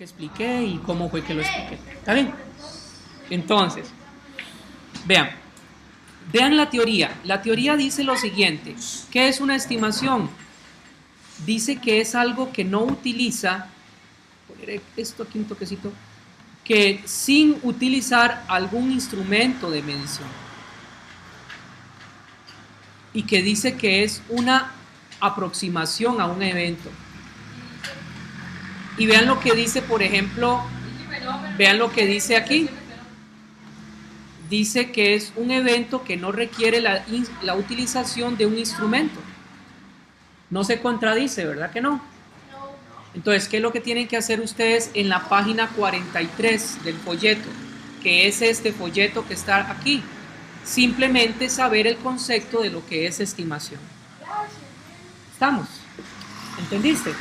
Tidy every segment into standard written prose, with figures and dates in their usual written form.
que expliqué y cómo fue que lo expliqué. ¿Está bien? Entonces, vean la teoría. La teoría dice lo siguiente. ¿Qué es una estimación? Dice que es algo que no utiliza, poner esto aquí un toquecito, que sin utilizar algún instrumento de medición. Y que dice que es una aproximación a un evento. Y vean lo que dice, por ejemplo, vean lo que dice aquí. Dice que es un evento que no requiere la utilización de un instrumento. No se contradice, ¿verdad que no? Entonces, ¿qué es lo que tienen que hacer ustedes en la página 43 del folleto? Que es este folleto que está aquí. Simplemente saber el concepto de lo que es estimación. ¿Estamos? ¿Entendiste?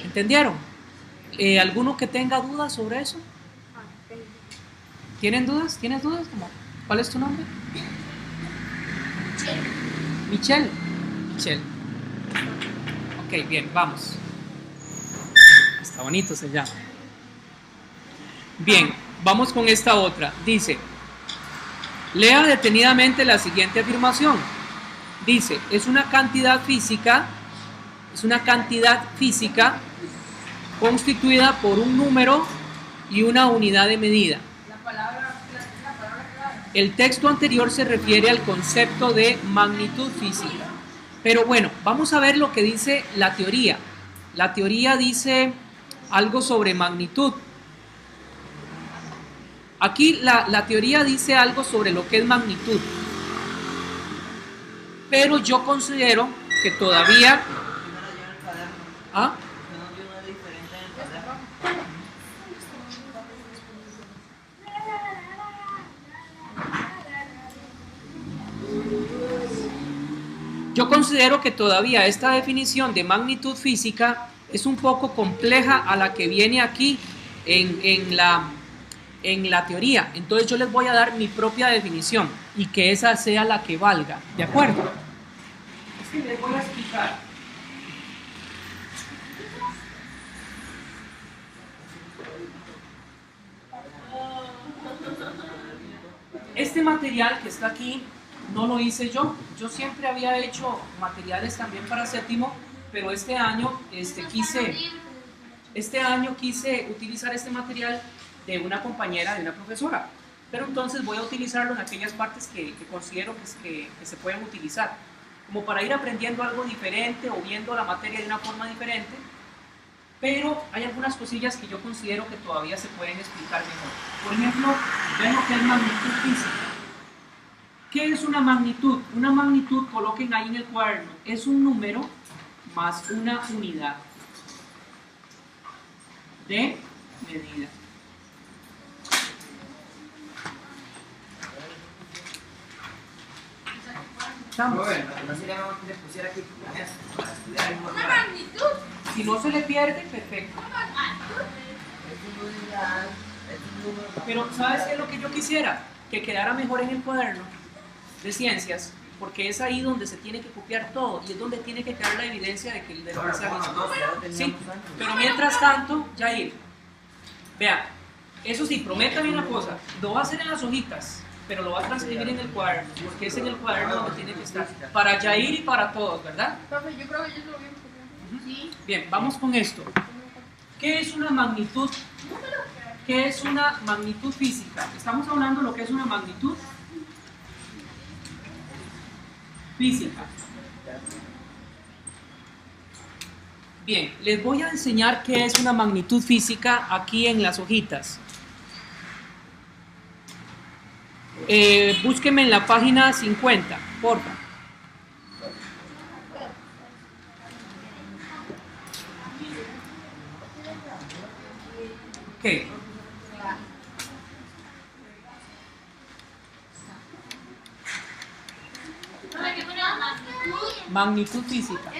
¿Entendieron? ¿Alguno que tenga dudas sobre eso? ¿Tienen dudas? ¿Tienes dudas? ¿Cuál es tu nombre? Michelle. Michelle. Ok, bien, vamos. Está bonito se llama. Bien, vamos con esta otra. Dice, lea detenidamente la siguiente afirmación. Dice, es una cantidad física constituida por un número y una unidad de medida. El texto anterior se refiere al concepto de magnitud física. Pero bueno, vamos a ver lo que dice la teoría. La teoría dice algo sobre magnitud. Aquí la teoría dice algo sobre lo que es magnitud. Pero yo considero que todavía... ¿Ah? Yo considero que todavía esta definición de magnitud física es un poco compleja a la que viene aquí en la teoría. Entonces yo les voy a dar mi propia definición y que esa sea la que valga. ¿De acuerdo? Es que les voy a explicar. Este material que está aquí no lo hice yo. Yo siempre había hecho materiales también para séptimo, pero este año quise utilizar este material de una compañera, de una profesora. Pero entonces voy a utilizarlo en aquellas partes que considero que se pueden utilizar, como para ir aprendiendo algo diferente o viendo la materia de una forma diferente. Pero hay algunas cosillas que yo considero que todavía se pueden explicar mejor. Por ejemplo, vean lo que es magnitud física. ¿Qué es una magnitud? Una magnitud, coloquen ahí en el cuaderno, es un número más una unidad de medida. ¿Estamos? Una magnitud. Si no se le pierde, perfecto. Pero ¿sabes qué es lo que yo quisiera? Que quedara mejor en el cuaderno de ciencias, porque es ahí donde se tiene que copiar todo y es donde tiene que quedar la evidencia de lo que se ha visto. Sí, pero mientras tanto, Jair, vea, eso sí, prométame una cosa, lo va a hacer en las hojitas, pero lo va a transcribir en el cuaderno, porque es en el cuaderno donde tiene que estar, para Jair y para todos, ¿verdad? Profe, yo creo que yo lo vi. Sí. Bien, vamos con esto. ¿Qué es una magnitud? ¿Qué es una magnitud física? Estamos hablando de lo que es una magnitud física. Bien, les voy a enseñar qué es una magnitud física aquí en las hojitas. Búsquenme en la página 50, porfa. Ok. Magnitud física.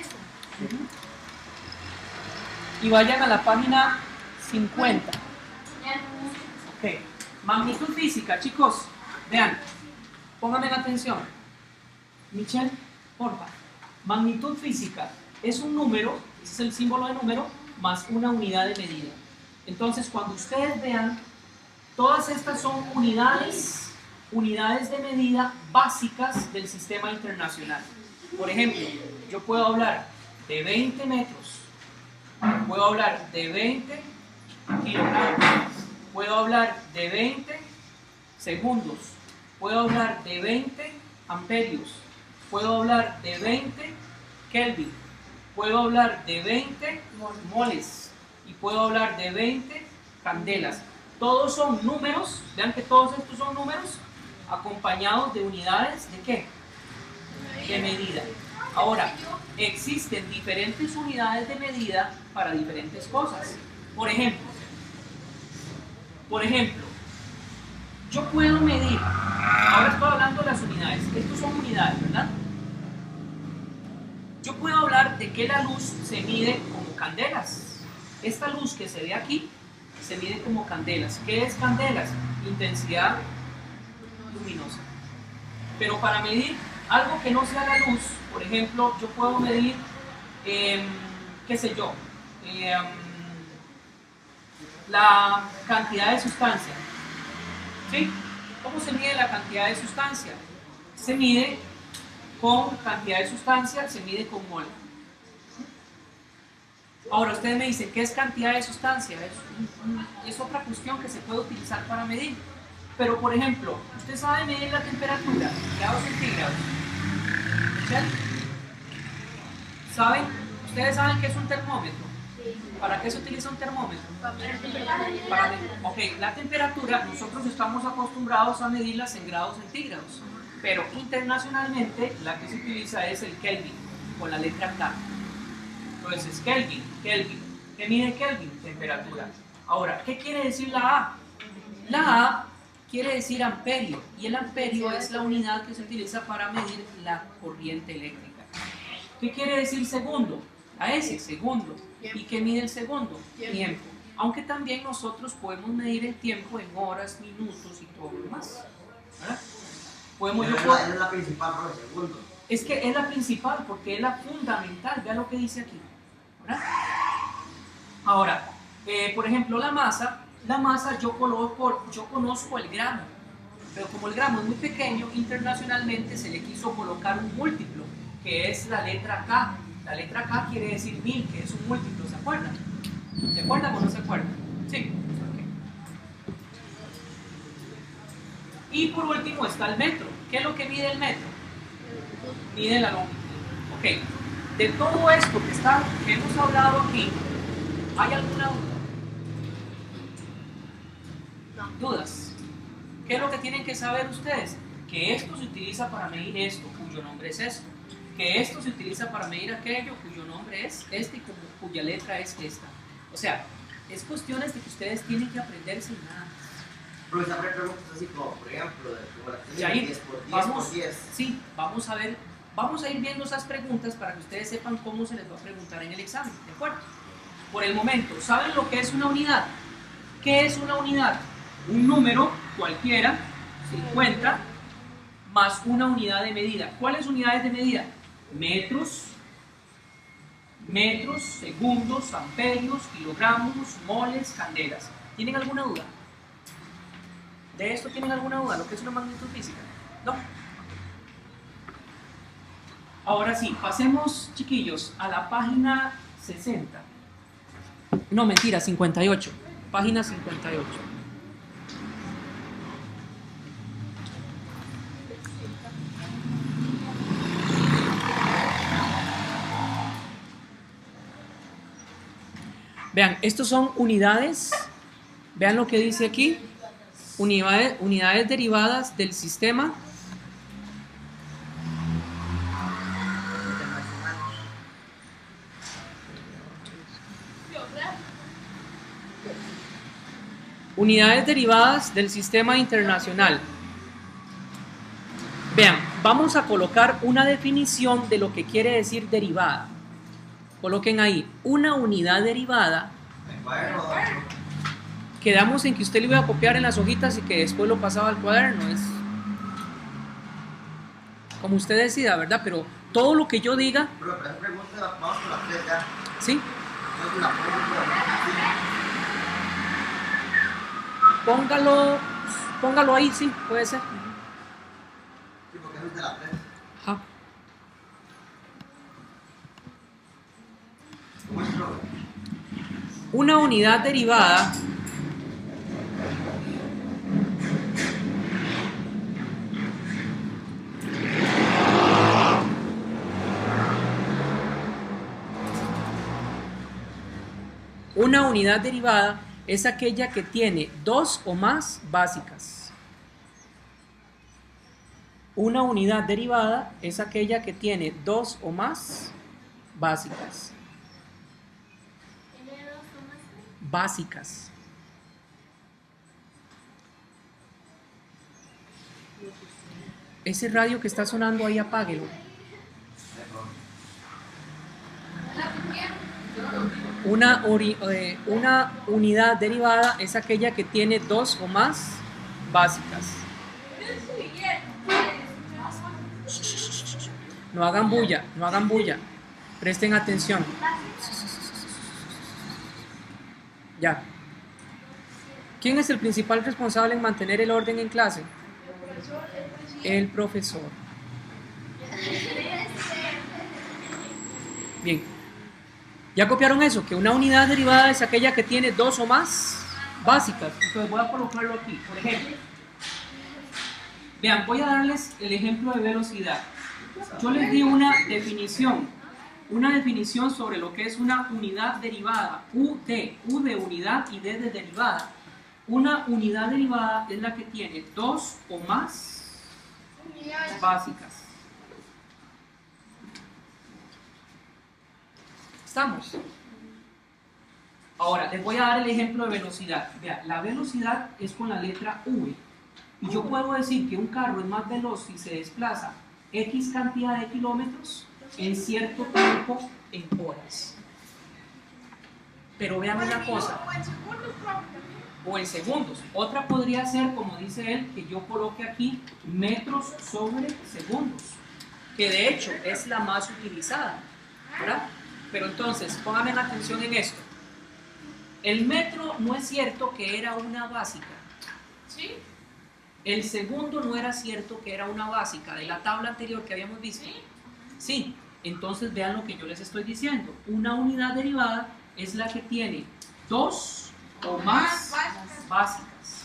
Y vayan a la página 50. Ok. Magnitud física, chicos. Vean. Pónganme atención. Michelle, porfa. Magnitud física es un número, ese es el símbolo de número, más una unidad de medida. Entonces, cuando ustedes vean, todas estas son unidades de medida básicas del sistema internacional. Por ejemplo, yo puedo hablar de 20 metros, puedo hablar de 20 kilogramos, puedo hablar de 20 segundos, puedo hablar de 20 amperios, puedo hablar de 20 Kelvin, puedo hablar de 20 moles y puedo hablar de 20 candelas. Todos son números, vean que todos estos son números acompañados de unidades ¿de qué? De medida. Ahora, existen diferentes unidades de medida para diferentes cosas. Por ejemplo, yo puedo medir, ahora estoy hablando de las unidades, estos son unidades, ¿verdad? Yo puedo hablar de que la luz se mide como candelas. Esta luz que se ve aquí se mide como candelas. ¿Qué es candelas? Intensidad luminosa. Pero para medir algo que no sea la luz, por ejemplo, yo puedo medir, qué sé yo, la cantidad de sustancia. ¿Sí? ¿Cómo se mide la cantidad de sustancia? Se mide con cantidad de sustancia, se mide con mol. Ahora ustedes me dicen, ¿qué es cantidad de sustancia? Es otra cuestión que se puede utilizar para medir. Pero por ejemplo, usted sabe medir la temperatura, grados centígrados. ¿Saben? ¿Ustedes saben qué es un termómetro? ¿Para qué se utiliza un termómetro? Ok, la temperatura, nosotros estamos acostumbrados a medirlas en grados centígrados, pero internacionalmente la que se utiliza es el Kelvin, con la letra K. Entonces, Kelvin. ¿Qué mide Kelvin? Temperatura. Ahora, ¿qué quiere decir la A? La A quiere decir amperio, y el amperio es la unidad que se utiliza para medir la corriente eléctrica. ¿Qué quiere decir segundo? La S, segundo. ¿Y qué mide el segundo? Tiempo. Aunque también nosotros podemos medir el tiempo en horas, minutos y todo lo demás. ¿Verdad? Es la principal por el segundo. Es que es la principal porque es la fundamental. Vea lo que dice aquí. ¿Verdad? Ahora, por ejemplo, la masa yo conozco el gramo, pero como el gramo es muy pequeño, internacionalmente se le quiso colocar un múltiplo, que es la letra K. La letra K quiere decir 1000, que es un múltiplo, ¿se acuerdan? ¿Se acuerdan o no se acuerdan? Sí. Okay. Y por último está el metro. ¿Qué es lo que mide el metro? Mide la longitud. Ok. De todo esto que hemos hablado aquí, ¿hay alguna duda? ¿Dudas? ¿Qué es lo que tienen que saber ustedes? Que esto se utiliza para medir esto, cuyo nombre es esto. Que esto se utiliza para medir aquello, cuyo nombre es este y cuya letra es esta. O sea, es cuestiones de que ustedes tienen que aprenderse y nada más. Profesor, me preguntas así como, por ejemplo, Y ahí 10 por 10 vamos, por 10. Sí, vamos a ir viendo esas preguntas para que ustedes sepan cómo se les va a preguntar en el examen, ¿de acuerdo? Por el momento, ¿saben lo que es una unidad? ¿Qué es una unidad? Un número cualquiera, 50, más una unidad de medida. ¿Cuáles unidades de medida? Metros, segundos, amperios, kilogramos, moles, candelas. ¿Tienen alguna duda? ¿De esto tienen alguna duda? ¿Lo que es una magnitud física? ¿No? Ahora sí, pasemos, chiquillos, a la página 60. No, mentira, 58. Página 58. Vean, estos son unidades, vean lo que dice aquí, unidades derivadas del sistema internacional. Vean, vamos a colocar una definición de lo que quiere decir derivada. Coloquen ahí, una unidad derivada. Quedamos en que usted le iba a copiar en las hojitas y que después lo pasaba al cuaderno. Es como usted decida, ¿verdad? Pero todo lo que yo diga... Pero esa pregunta vamos con la 3 ya. ¿Sí? Póngalo ahí, sí, puede ser. Sí, porque eso es de la 3. Ajá. ¿Cómo es, profe? Una unidad derivada es aquella que tiene dos o más básicas. Una unidad derivada es aquella que tiene dos o más básicas. Básicas. Ese radio que está sonando ahí, apáguelo. Una unidad derivada es aquella que tiene dos o más básicas. No hagan bulla, no hagan bulla. Presten atención. Ya. ¿Quién es el principal responsable en mantener el orden en clase? El profesor. Bien. ¿Ya copiaron eso? Que una unidad derivada es aquella que tiene dos o más básicas. Entonces voy a colocarlo aquí. Por ejemplo, vean, voy a darles el ejemplo de velocidad. Yo les di una definición sobre lo que es una unidad derivada, U de unidad y D de derivada. Una unidad derivada es la que tiene dos o más básicas. ¿Estamos? Ahora, les voy a dar el ejemplo de velocidad. Vean, la velocidad es con la letra V. Y yo puedo decir que un carro es más veloz si se desplaza X cantidad de kilómetros en cierto tiempo en horas. Pero vean una cosa. O en segundos. Otra podría ser, como dice él, que yo coloque aquí metros sobre segundos. Que de hecho es la más utilizada, ¿verdad? Pero entonces, pónganme atención en esto. El metro no es cierto que era una básica. ¿Sí? El segundo no era cierto que era una básica de la tabla anterior que habíamos visto. Sí, entonces vean lo que yo les estoy diciendo. Una unidad derivada es la que tiene dos o más básicas.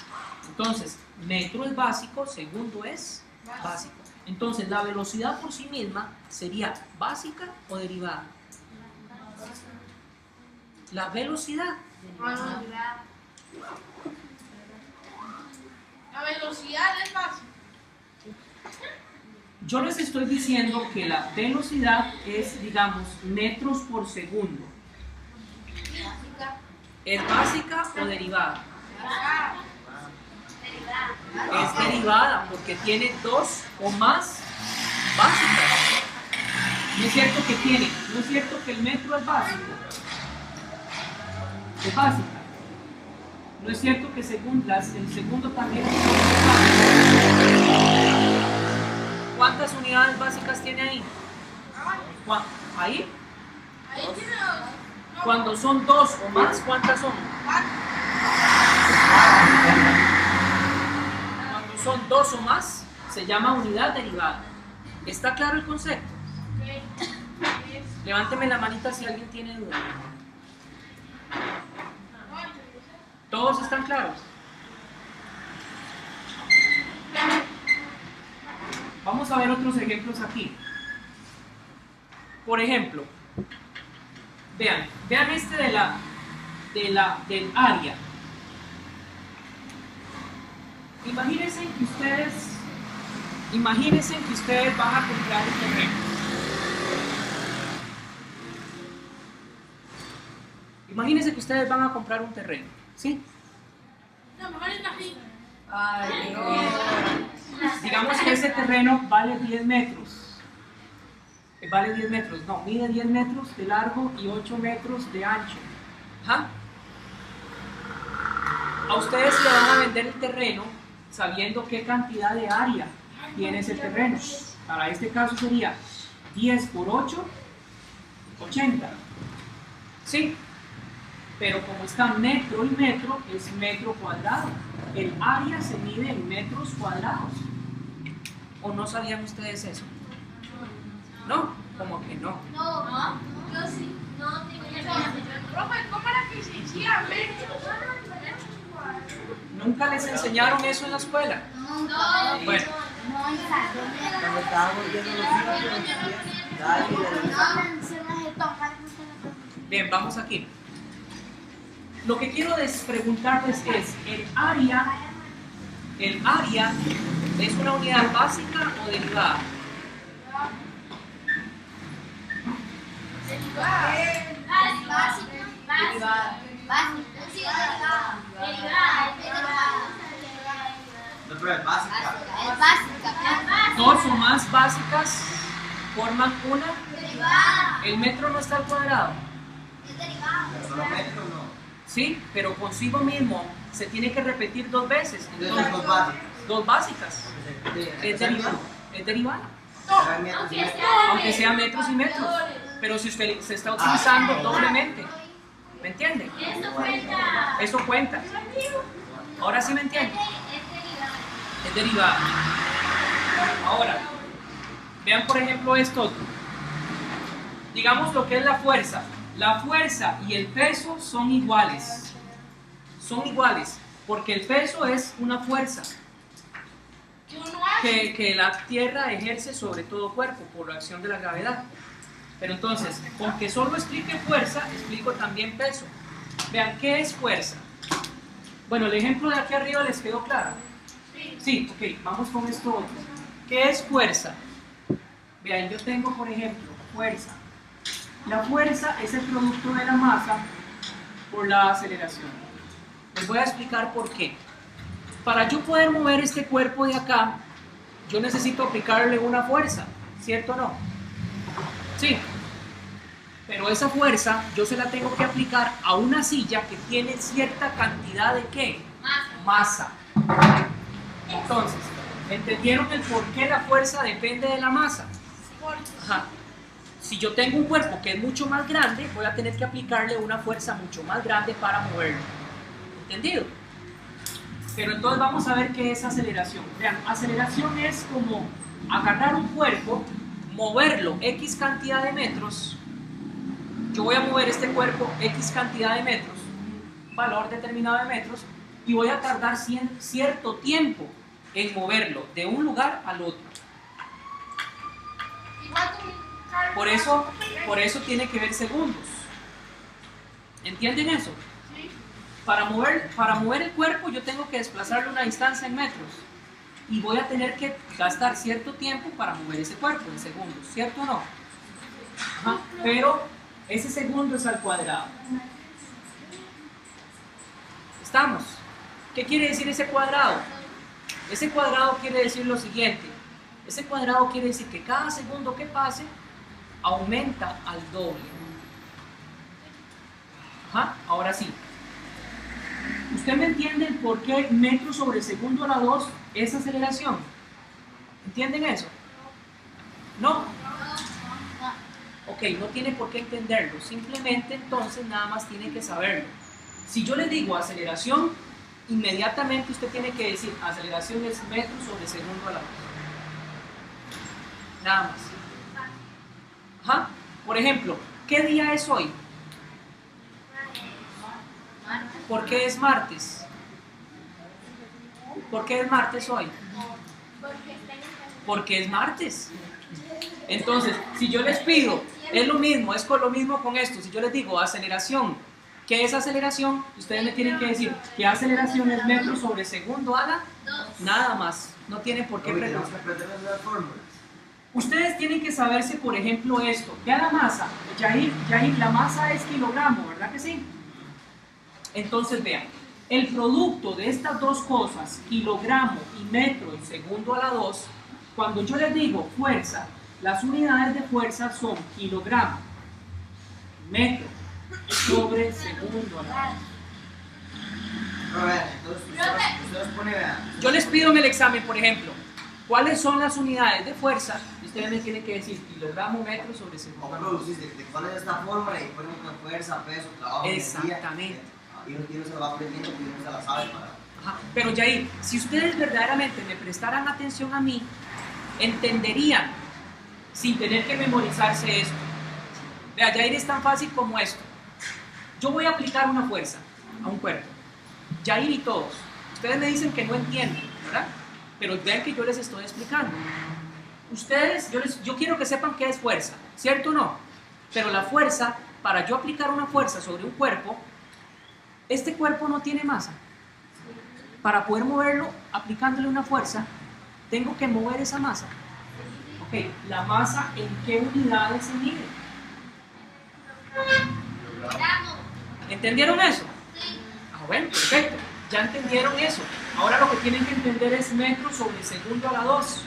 Entonces, metro es básico, segundo es básico. Entonces, la velocidad por sí misma sería básica o derivada. La velocidad. La velocidad es básica. Yo les estoy diciendo que la velocidad es, digamos, metros por segundo. ¿Es básica o derivada? Es derivada porque tiene dos o más básicas. No es cierto que tiene, no es cierto que el metro es básico. Es básica. No es cierto que el segundo también es básico. ¿Cuántas unidades básicas tiene ahí? ¿Ahí? Ahí tiene dos. Cuando son dos o más, ¿cuántas son? Cuando son dos o más, se llama unidad derivada. ¿Está claro el concepto? Levánteme la manita si alguien tiene duda. ¿Todos están claros? Vamos a ver otros ejemplos aquí. Por ejemplo, vean este del área. Imagínense que ustedes van a comprar un terreno. Imagínense que ustedes van a comprar un terreno, ¿sí? No, mejor es así. Ay, no. Digamos que ese terreno vale 10 metros. Vale 10 metros, no, mide 10 metros de largo y 8 metros de ancho. ¿Ah? A ustedes le van a vender el terreno sabiendo qué cantidad de área tiene ese terreno. Para este caso sería 10 por 8, 80. ¿Sí? pero como está metro y metro, es metro cuadrado. El área se mide en metros cuadrados. ¿O no sabían ustedes eso? ¿No? Como que no. No, yo sí. No, tengo que Profe, ¿cómo era que se hacía metros? ¿Nunca les enseñaron eso en la escuela? No, Bueno, Cuando estábamos viendo los libros, dale, bien, vamos aquí. Lo que quiero preguntarles es, ¿el área es una unidad básica o derivada? no, pero es básica. Dos o más básicas forman una. El metro no está al cuadrado. Pero solo metro no. Sí, pero consigo mismo se tiene que repetir dos veces. Entonces dos básicas. Dos básicas. Es derivada. Es derivada. Serán metros y metros. Aunque sea metros y metros. Pero si usted se está utilizando doblemente. ¿Me entiende? Eso cuenta. Ahora sí me entiende. Es derivada. Ahora, vean por ejemplo esto. Digamos lo que es la fuerza. La fuerza y el peso son iguales. Son iguales. Porque el peso es una fuerza que la Tierra ejerce sobre todo cuerpo por la acción de la gravedad. Pero entonces, con que solo explique fuerza, explico también peso. Vean, ¿qué es fuerza? Bueno, el ejemplo de aquí arriba les quedó claro. Sí, ok, vamos con esto otro. ¿Qué es fuerza? Vean, yo tengo, por ejemplo, fuerza. La fuerza es el producto de la masa por la aceleración. Les voy a explicar por qué. Para yo poder mover este cuerpo de acá, yo necesito aplicarle una fuerza, ¿cierto o no? Sí. Pero esa fuerza yo se la tengo que aplicar a una silla que tiene cierta cantidad de ¿qué? Masa. Entonces, ¿entendieron el por qué la fuerza depende de la masa? Ajá. Si yo tengo un cuerpo que es mucho más grande, voy a tener que aplicarle una fuerza mucho más grande para moverlo. ¿Entendido? Pero entonces vamos a ver qué es aceleración. Vean, aceleración es como agarrar un cuerpo, moverlo X cantidad de metros. Yo voy a mover este cuerpo X cantidad de metros, valor determinado de metros, y voy a tardar cierto tiempo en moverlo de un lugar al otro. Por eso tiene que ver segundos. ¿Entienden eso? Para mover el cuerpo yo tengo que desplazarlo una distancia en metros y voy a tener que gastar cierto tiempo para mover ese cuerpo en segundos, ¿cierto o no? Ajá. Pero ese segundo es al cuadrado. ¿Estamos? ¿Qué quiere decir ese cuadrado? Ese cuadrado quiere decir lo siguiente. Ese cuadrado quiere decir que cada segundo que pase aumenta al doble. Ajá. Ahora sí. ¿Usted me entiende el por qué metro sobre segundo a la 2 es aceleración? ¿Entienden eso? ¿No? Ok, no tiene por qué entenderlo. Simplemente entonces nada más tiene que saberlo. Si yo le digo aceleración, inmediatamente usted tiene que decir aceleración es metro sobre segundo a la 2. Nada más. Ajá. Por ejemplo, ¿qué día es hoy? ¿Por qué es martes? ¿Por qué es martes hoy? Porque es martes. Entonces, si yo les pido, es lo mismo, es lo mismo con esto. Si yo les digo aceleración, ¿qué es aceleración? Ustedes me tienen que decir que aceleración es metro sobre segundo a la 2. Nada más. No tienen por qué preguntar. Ustedes tienen que saberse, por ejemplo, esto. Vean la masa. Yair, la masa es kilogramo, ¿verdad que sí? Entonces vean, el producto de estas dos cosas, kilogramo y metro en segundo a la 2, cuando yo les digo fuerza, las unidades de fuerza son kilogramo, metro, sobre segundo a la 2. Pero vean, entonces usted los pone, vean. Yo les pido en el examen, por ejemplo, ¿Cuáles son las unidades de fuerza? Ustedes me tienen que decir kilogramo, metro sobre segundo. ¿Cómo producís? De cuál es esta fórmula y ponemos con fuerza, peso, trabajo, energía. Exactamente. Y uno se lo va aprendiendo y uno se la sabe para... Ajá. Pero Yair, si ustedes verdaderamente me prestaran atención a mí, entenderían, sin tener que memorizarse esto. Vea, Yair es tan fácil como esto. Yo voy a aplicar una fuerza a un cuerpo. Yair y todos. Ustedes me dicen que no entienden, ¿verdad? Pero vean que yo les estoy explicando. Ustedes, yo quiero que sepan qué es fuerza, ¿cierto o no? Pero la fuerza, para yo aplicar una fuerza sobre un cuerpo, este cuerpo no tiene masa. Para poder moverlo, aplicándole una fuerza, tengo que mover esa masa. Ok, la masa, ¿en qué unidades se mide? ¿Entendieron eso? Ah, bueno, perfecto. Ya entendieron eso. Ahora lo que tienen que entender es metro sobre segundo a la 2.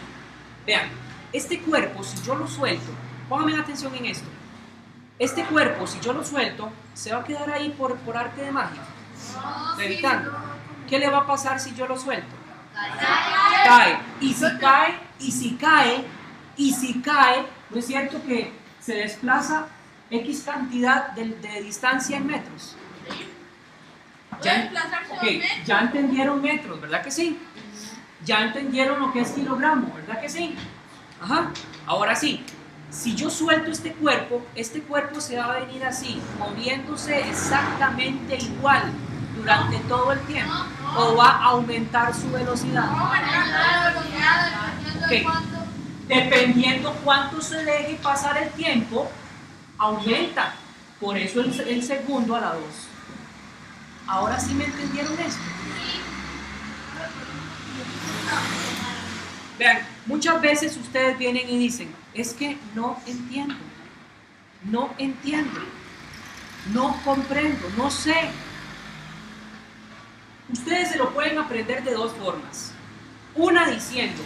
Vean, este cuerpo, si yo lo suelto, pónganme atención en esto. Este cuerpo, si yo lo suelto, se va a quedar ahí por arte de magia, levitando. ¿Qué le va a pasar si yo lo suelto? Cae. Y si cae, ¿no es cierto que se desplaza X cantidad de distancia en metros? Ya entendieron metros, ¿verdad que sí? Ya entendieron lo que es kilogramo, ¿verdad que sí? Ajá. Ahora sí, si yo suelto este cuerpo se va a venir así, moviéndose exactamente igual durante todo el tiempo, o va a aumentar su velocidad. Okay. Dependiendo cuánto se deje pasar el tiempo, aumenta. Por eso el segundo a la 2. ¿Ahora sí me entendieron esto? Vean, muchas veces ustedes vienen y dicen, es que no entiendo, no comprendo, no sé. Ustedes se lo pueden aprender de dos formas. Una diciendo,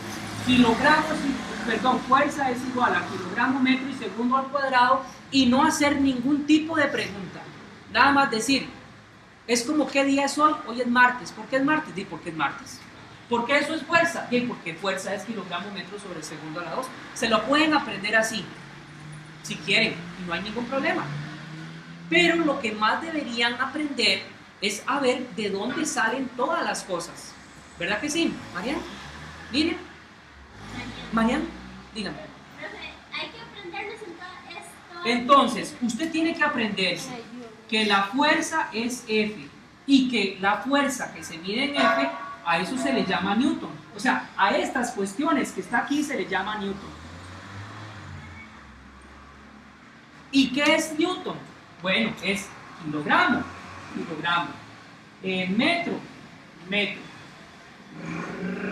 fuerza es igual a kilogramo, metro y segundo al cuadrado, y no hacer ningún tipo de pregunta. Nada más decir, es como ¿qué día es hoy? Hoy es martes. ¿Por qué es martes? Di, ¿por qué es martes? ¿Por qué eso es fuerza? Bien, porque fuerza es kilogramo, metro sobre segundo a la 2. Se lo pueden aprender así, si quieren, y no hay ningún problema. Pero lo que más deberían aprender es a ver de dónde salen todas las cosas. ¿Verdad que sí? Mariana, Lilian, Mariana, dígame. Hay que aprendernos en todo esto. Entonces, usted tiene que aprenderse que la fuerza es F y que la fuerza que se mide en F, a eso se le llama Newton. O sea, a estas cuestiones que está aquí se le llama Newton. ¿Y qué es Newton? Bueno, es kilogramo, metro,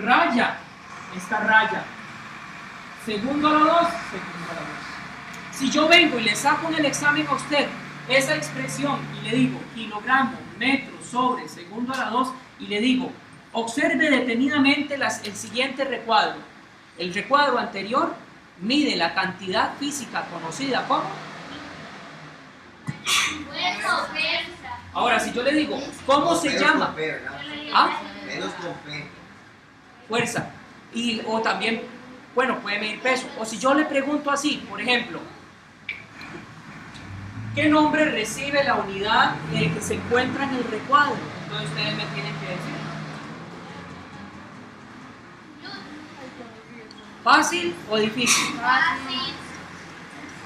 raya, esta raya, segundo a la 2, segundo a la 2. Si yo vengo y le saco en el examen a usted esa expresión y le digo kilogramo, metro sobre segundo a la 2 y le digo, observe detenidamente el siguiente recuadro. El recuadro anterior mide la cantidad física conocida como... Ahora, si yo le digo, ¿cómo se llama? ¿Ah? Menos con P. Fuerza. O también, bueno, puede medir peso. O si yo le pregunto así, por ejemplo, ¿qué nombre recibe la unidad que se encuentra en el recuadro? Entonces ustedes me tienen que decir. ¿Fácil o difícil? Fácil.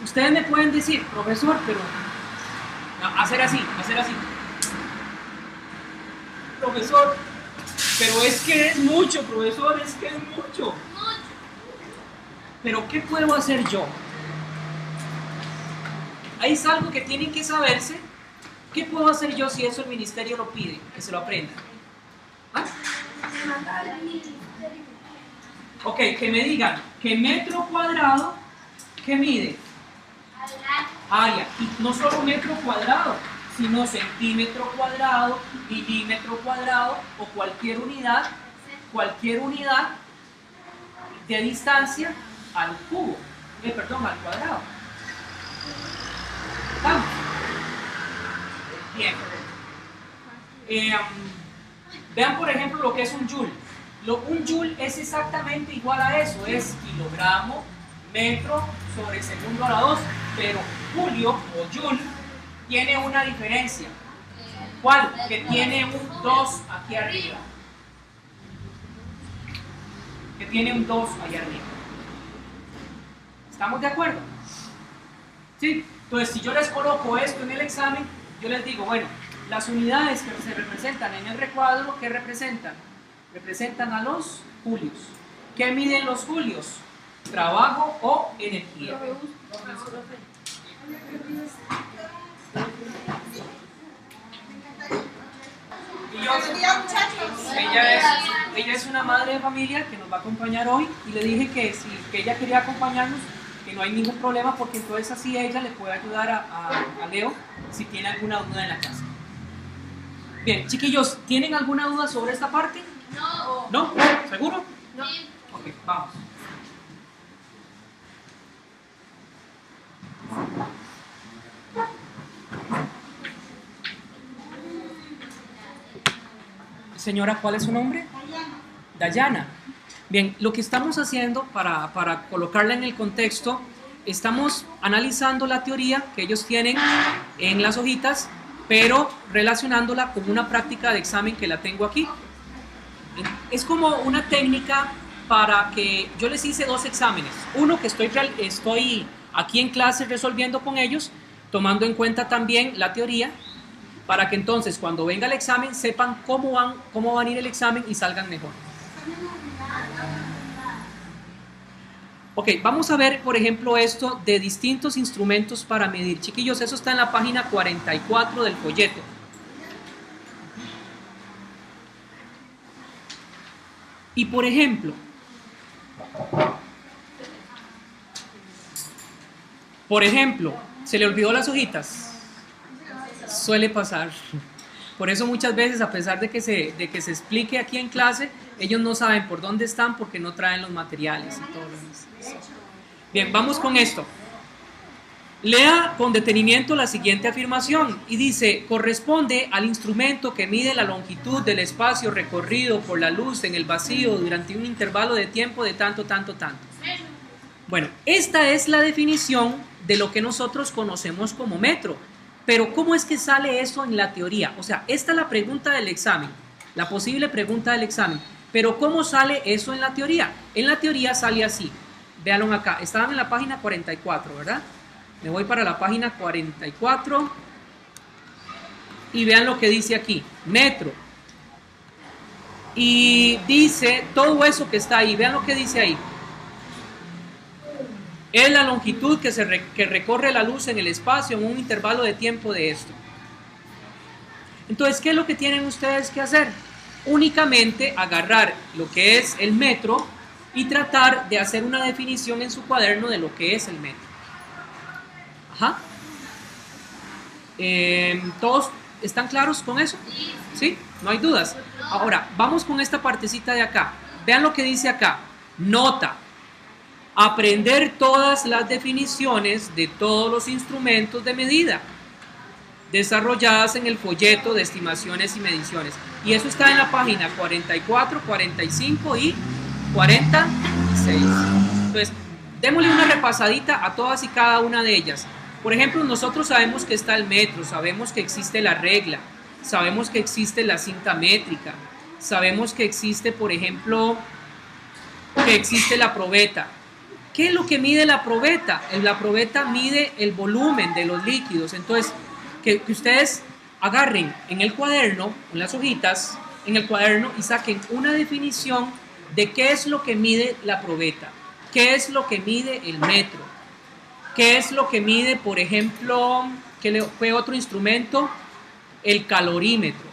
Ustedes me pueden decir, profesor, pero... No, hacer así. Profesor, pero es que es mucho, profesor, es que es mucho. Pero ¿qué puedo hacer yo? Ahí es algo que tienen que saberse. ¿Qué puedo hacer yo si eso el ministerio lo pide? Que se lo aprendan. ¿Ah? Ok, que me digan que metro cuadrado, ¿qué mide? Área. Y no solo metro cuadrado, sino centímetro cuadrado, milímetro cuadrado o cualquier unidad de distancia al cubo, al cuadrado. ¿Vamos? Bien. Vean por ejemplo lo que es un joule. Un joule es exactamente igual a eso, es kilogramo, metro sobre segundo a la 2, pero julio o joule tiene una diferencia. ¿Cuál? Que tiene un 2 aquí arriba. Que tiene un 2 allá arriba. ¿Estamos de acuerdo? ¿Sí? Entonces, si yo les coloco esto en el examen, yo les digo, bueno, las unidades que se representan en el recuadro, ¿qué representan? Representan a los julios. ¿Qué miden los julios? Trabajo o energía. Ella es una madre de familia que nos va a acompañar hoy y le dije que si que ella quería acompañarnos, que no hay ningún problema porque entonces así ella le puede ayudar a Leo si tiene alguna duda en la casa. Bien, chiquillos, ¿tienen alguna duda sobre esta parte? No. ¿No? ¿Seguro? No. Ok, vamos. Señora, ¿cuál es su nombre? Dayana. Bien, lo que estamos haciendo para colocarla en el contexto, estamos analizando la teoría que ellos tienen en las hojitas, pero relacionándola con una práctica de examen que la tengo aquí. Es como una técnica para que yo les hice 2 exámenes. Uno que estoy aquí en clase resolviendo con ellos, tomando en cuenta también la teoría, para que entonces cuando venga el examen sepan cómo van a ir el examen y salgan mejor. Ok, vamos a ver, por ejemplo, esto de distintos instrumentos para medir. Chiquillos, eso está en la página 44 del folleto. Y por ejemplo, ¿se le olvidó las hojitas? Suele pasar. Por eso muchas veces, a pesar de que se explique aquí en clase, ellos no saben por dónde están porque no traen los materiales y todo lo demás. Bien, vamos con esto. Lea con detenimiento la siguiente afirmación y dice: corresponde al instrumento que mide la longitud del espacio recorrido por la luz en el vacío durante un intervalo de tiempo de tanto, tanto, tanto. Bueno, esta es la definición de lo que nosotros conocemos como metro. Pero ¿cómo es que sale eso en la teoría? O sea, esta es la pregunta del examen, la posible pregunta del examen. Pero ¿cómo sale eso en la teoría? En la teoría sale así. Véanlo acá. Estaban en la página 44, ¿verdad? Me voy para la página 44 y vean lo que dice aquí. Metro. Y dice todo eso que está ahí. Vean lo que dice ahí. Es la longitud que recorre la luz en el espacio en un intervalo de tiempo de esto. Entonces, ¿qué es lo que tienen ustedes que hacer? Únicamente agarrar lo que es el metro y tratar de hacer una definición en su cuaderno de lo que es el metro. Ajá. ¿Todos están claros con eso? ¿Sí? ¿No hay dudas? Ahora, vamos con esta partecita de acá. Vean lo que dice acá. Nota. Aprender todas las definiciones de todos los instrumentos de medida desarrolladas en el folleto de estimaciones y mediciones. Y eso está en la página 44, 45 y 46. Entonces, démosle una repasadita a todas y cada una de ellas. Por ejemplo, nosotros sabemos que está el metro, sabemos que existe la regla, sabemos que existe la cinta métrica, sabemos que existe, por ejemplo, que existe la probeta. ¿Qué es lo que mide la probeta? La probeta mide el volumen de los líquidos. Entonces, que ustedes agarren en el cuaderno, en las hojitas, en el cuaderno y saquen una definición de qué es lo que mide la probeta, qué es lo que mide el metro, qué es lo que mide, por ejemplo, ¿qué fue otro instrumento? El calorímetro.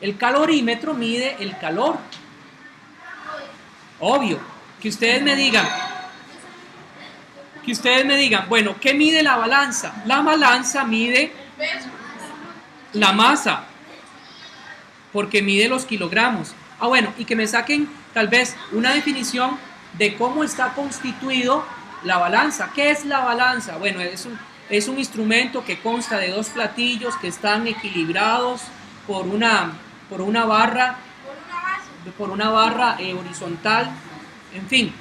El calorímetro mide el calor. Obvio. Que ustedes me digan, bueno, ¿qué mide la balanza? La balanza mide la masa, porque mide los kilogramos. Bueno, y que me saquen tal vez una definición de cómo está constituido la balanza. ¿Qué es la balanza? Bueno, es un instrumento que consta de 2 platillos que están equilibrados por una barra por una barra horizontal, en fin.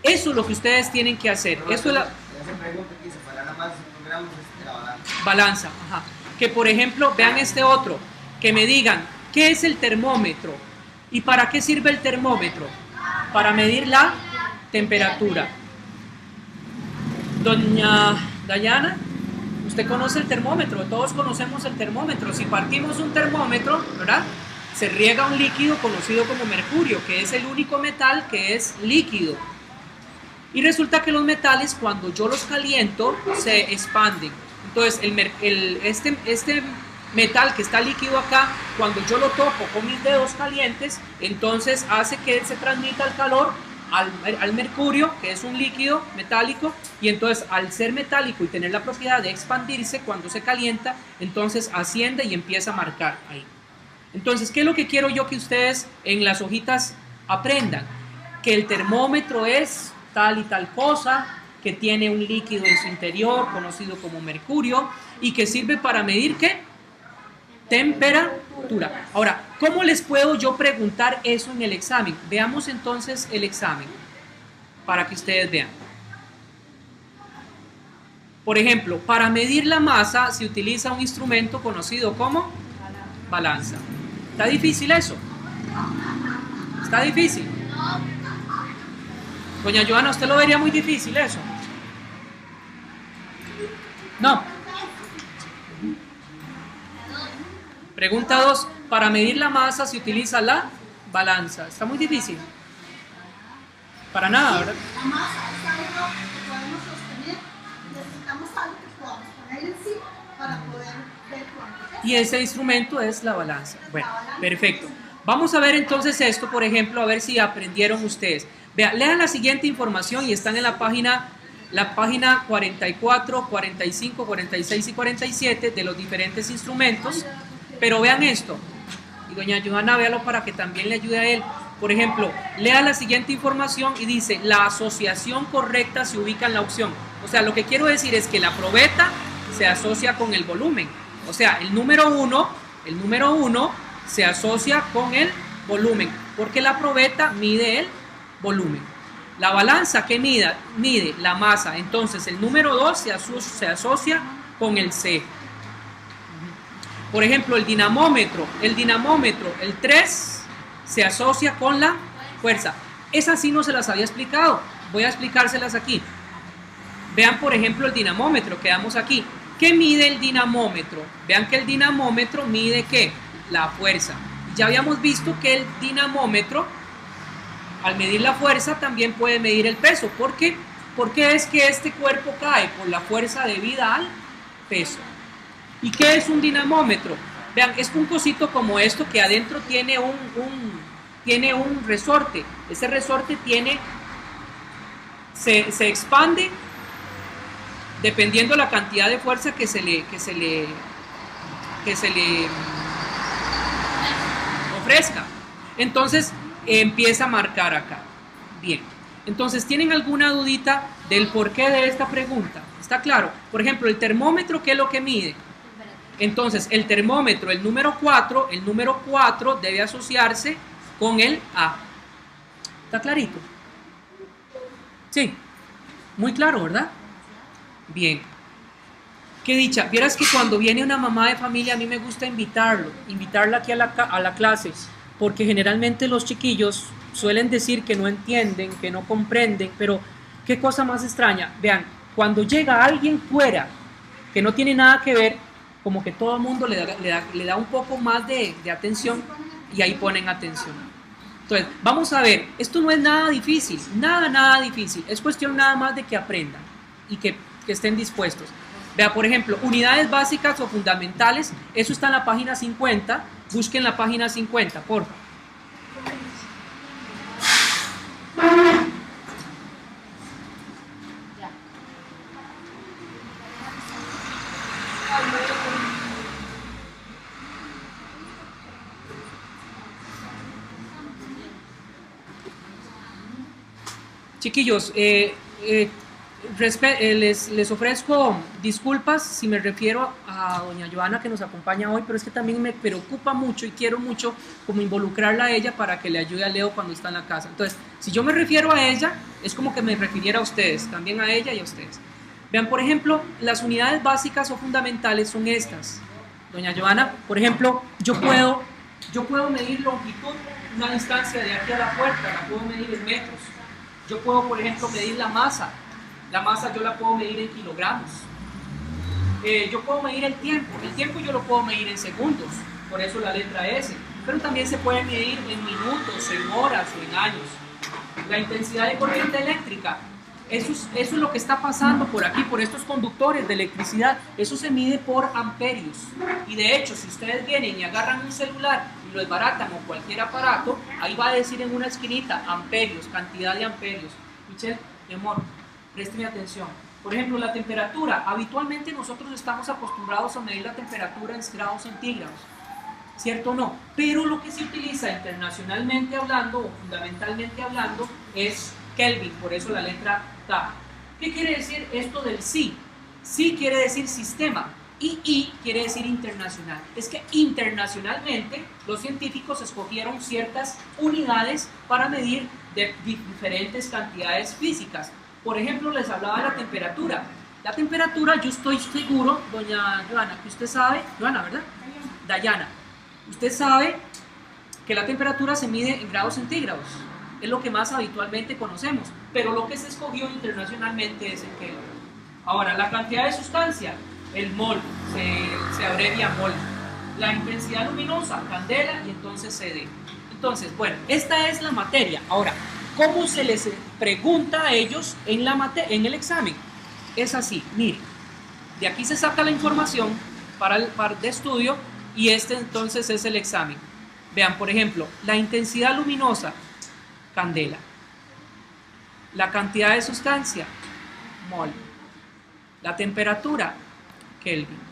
Eso es lo que ustedes tienen que hacer. Eso es la Ya se pregunta aquí, se para nada más 5 gramos de la balanza. balanza. Ajá. Que por ejemplo, vean este otro, que me digan, ¿qué es el termómetro? ¿Y para qué sirve el termómetro? Para medir la temperatura. Doña Dayana, usted conoce el termómetro, todos conocemos el termómetro. Si partimos un termómetro, ¿verdad? Se riega un líquido conocido como mercurio, que es el único metal que es líquido. Y resulta que los metales, cuando yo los caliento, se expanden. Entonces, este metal que está líquido acá, cuando yo lo toco con mis dedos calientes, entonces hace que se transmita el calor al mercurio, que es un líquido metálico, y entonces al ser metálico y tener la propiedad de expandirse cuando se calienta, entonces asciende y empieza a marcar ahí. Entonces, ¿qué es lo que quiero yo que ustedes en las hojitas aprendan? Que el termómetro es tal y tal cosa, que tiene un líquido en su interior conocido como mercurio y que sirve para medir ¿qué? Temperatura. Ahora, ¿cómo les puedo yo preguntar eso en el examen? Veamos entonces el examen para que ustedes vean. Por ejemplo, para medir la masa se utiliza un instrumento conocido como balanza. ¿Está difícil eso? ¿Está difícil? Doña Joana, ¿usted lo vería muy difícil eso? No. Pregunta 2. Para medir la masa se utiliza la balanza. ¿Está muy difícil? Para nada, ¿verdad? La masa es algo que podemos sostener, necesitamos algo que podamos poner encima para poder ver cuánto es. Y ese instrumento es la balanza. Bueno, perfecto. Vamos a ver entonces esto, por ejemplo, a ver si aprendieron ustedes. Vean, lean la siguiente información y están en la página 44, 45, 46 y 47 de los diferentes instrumentos. Pero vean esto. Y doña Johanna, véalo para que también le ayude a él. Por ejemplo, lea la siguiente información y dice, la asociación correcta se ubica en la opción. O sea, lo que quiero decir es que la probeta se asocia con el volumen. O sea, el número 1 se asocia con el volumen, porque la probeta mide el volumen. La balanza que mide la masa, entonces el número 2 se asocia con el C. Por ejemplo, el dinamómetro, el 3 se asocia con la fuerza. Esas sí no se las había explicado, voy a explicárselas aquí. Vean, por ejemplo, el dinamómetro, quedamos aquí. ¿Qué mide el dinamómetro? Vean que el dinamómetro mide ¿qué? La fuerza. Ya habíamos visto que el dinamómetro, al medir la fuerza, también puede medir el peso. ¿Por qué? Porque es que este cuerpo cae por la fuerza debida al peso. ¿Y qué es un dinamómetro? Vean, es un cosito como esto que adentro tiene un resorte. Ese resorte se expande dependiendo la cantidad de fuerza que se le ofrezca. Entonces empieza a marcar acá. Bien. Entonces, ¿tienen alguna dudita del porqué de esta pregunta? ¿Está claro? Por ejemplo, el termómetro, ¿qué es lo que mide? Entonces, el termómetro, el número 4 debe asociarse con el A. ¿Está clarito? Sí. Muy claro, ¿verdad? Bien. Qué dicha. Vieras que cuando viene una mamá de familia, a mí me gusta invitarla aquí a la clase, porque generalmente los chiquillos suelen decir que no entienden, que no comprenden, pero qué cosa más extraña. Vean, cuando llega alguien fuera que no tiene nada que ver, como que todo el mundo le da un poco más de atención y ahí ponen atención. Entonces, vamos a ver, esto no es nada difícil, nada difícil, es cuestión nada más de que aprendan y que estén dispuestos. Vea, por ejemplo, unidades básicas o fundamentales, eso está en la página 50, busquen la página 50, por favor. Chiquillos, les ofrezco disculpas si me refiero a a doña Joana que nos acompaña hoy, pero es que también me preocupa mucho y quiero mucho como involucrarla a ella para que le ayude a Leo cuando está en la casa. Entonces, si yo me refiero a ella, es como que me refiriera a ustedes, también a ella y a ustedes. Vean, por ejemplo, las unidades básicas o fundamentales son estas. Doña Joana, por ejemplo, yo puedo medir longitud, una distancia de aquí a la puerta, la puedo medir en metros. Yo puedo, por ejemplo, medir la masa. La masa yo la puedo medir en kilogramos. Yo puedo medir el tiempo yo lo puedo medir en segundos, por eso la letra S, pero también se puede medir en minutos, en horas o en años. La intensidad de corriente eléctrica, eso es lo que está pasando por aquí, por estos conductores de electricidad, eso se mide por amperios, y de hecho si ustedes vienen y agarran un celular y lo desbaratan o cualquier aparato, ahí va a decir en una esquinita amperios, cantidad de amperios. Michelle, mi amor, présteme atención. Por ejemplo, la temperatura. Habitualmente nosotros estamos acostumbrados a medir la temperatura en grados centígrados, ¿cierto o no? Pero lo que se utiliza internacionalmente hablando o fundamentalmente hablando es Kelvin, por eso la letra K. ¿Qué quiere decir esto del sí? Sí quiere decir sistema y I quiere decir internacional. Es que internacionalmente los científicos escogieron ciertas unidades para medir de diferentes cantidades físicas. Por ejemplo, les hablaba de la temperatura. La temperatura, yo estoy seguro, doña Joana, que usted sabe, Joana, ¿verdad? Dayana, usted sabe que la temperatura se mide en grados centígrados. Es lo que más habitualmente conocemos, pero lo que se escogió internacionalmente es el Kelvin. Ahora, la cantidad de sustancia, el mol, se abrevia mol. La intensidad luminosa, candela, y entonces CD. Entonces, bueno, esta es la materia. Ahora, ¿cómo se les pregunta a ellos en el examen? Es así, miren, de aquí se saca la información para el de estudio y este entonces es el examen. Vean, por ejemplo, la intensidad luminosa, candela. La cantidad de sustancia, mol. La temperatura, Kelvin.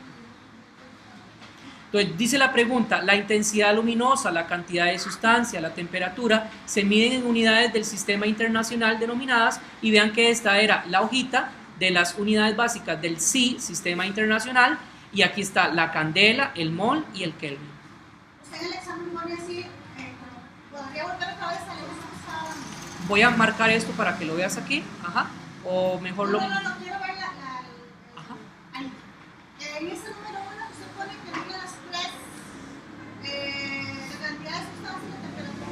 Entonces dice la pregunta, la intensidad luminosa, la cantidad de sustancia, la temperatura, se miden en unidades del sistema internacional denominadas, y vean que esta era la hojita de las unidades básicas del SI, sistema internacional, y aquí está la candela, el mol y el Kelvin. Usted en el examen pone así, podría volver otra vez a leer esa. Voy a marcar esto para que lo veas aquí, ajá, o mejor lo... No, quiero ver Ajá. ahí. En este número 1 usted pone que mide las tres, la cantidad de sustancia, la temperatura